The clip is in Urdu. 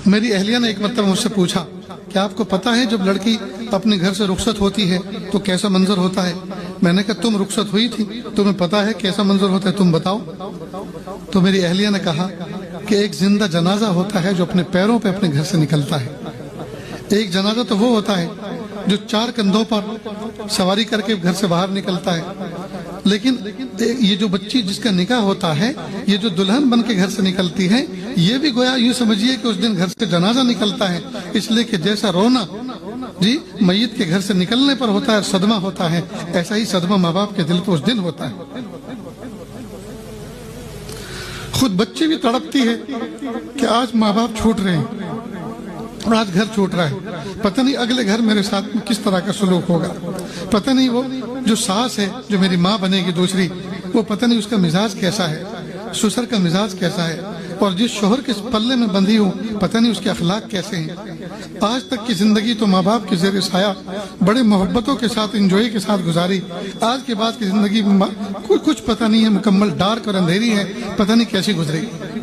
میری اہلیہ نے ایک مرتبہ مجھ سے پوچھا کہ آپ کو پتا ہے جب لڑکی اپنے گھر سے رخصت ہوتی ہے تو کیسا منظر ہوتا ہے؟ میں نے کہا تم رخصت ہوئی تھی، تمہیں پتا ہے کیسا منظر ہوتا ہے، تم بتاؤ۔ تو میری اہلیہ نے کہا کہ ایک زندہ جنازہ ہوتا ہے جو اپنے پیروں پہ اپنے گھر سے نکلتا ہے۔ ایک جنازہ تو وہ ہوتا ہے جو 4 کندھوں پر سواری کر کے گھر سے باہر نکلتا ہے، لیکن یہ جو بچی جس کا نکاح ہوتا ہے، یہ جو دلہن بن کے گھر سے نکلتی ہے، یہ بھی گویا یوں سمجھیے کہ اس دن گھر سے جنازہ نکلتا ہے، اس لیے کہ جیسا رونا میت کے گھر سے نکلنے پر ہوتا ہے، صدمہ ہوتا ہے، ایسا ہی صدمہ ماں باپ کے دل پہ اس دن ہوتا ہے۔ خود بچے بھی تڑپتی ہے کہ آج ماں باپ چھوٹ رہے ہیں، آج گھر چھوٹ رہا ہے، پتہ نہیں اگلے گھر میرے ساتھ کس طرح کا سلوک ہوگا، پتہ نہیں وہ جو ساس ہے جو میری ماں بنے گی دوسری، وہ پتہ نہیں اس کا مزاج کیسا ہے، سسر کا مزاج کیسا ہے، اور جس شوہر کے پلے میں بندھی ہوں پتہ نہیں اس کے اخلاق کیسے ہیں۔ آج تک کی زندگی تو ماں باپ کے زیر سایہ بڑے محبتوں کے ساتھ انجوائے کے ساتھ گزاری، آج کے بعد کی زندگی کچھ پتہ نہیں ہے، مکمل ڈارک اور اندھیری ہے، پتہ نہیں کیسی گزرے گی۔